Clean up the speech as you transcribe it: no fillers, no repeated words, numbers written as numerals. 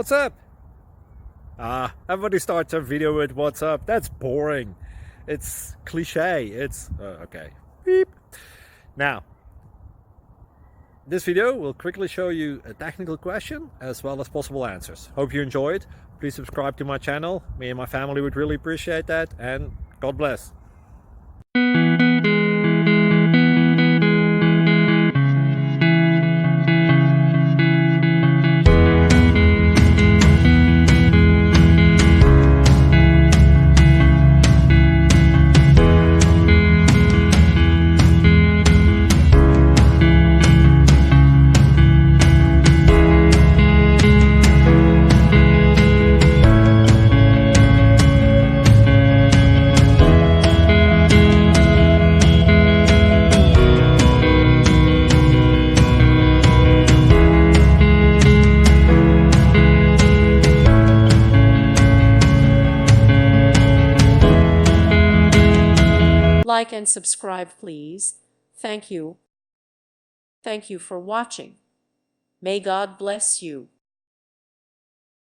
What's up? Everybody starts a video with what's up. That's boring. It's cliche. It's okay. Beep. Now, this video will quickly show you a technical question as well as possible answers. Hope you enjoyed. Please subscribe to my channel. Me and my family would really appreciate that, and God bless. Like and subscribe, please. Thank you. Thank you for watching. May God bless you.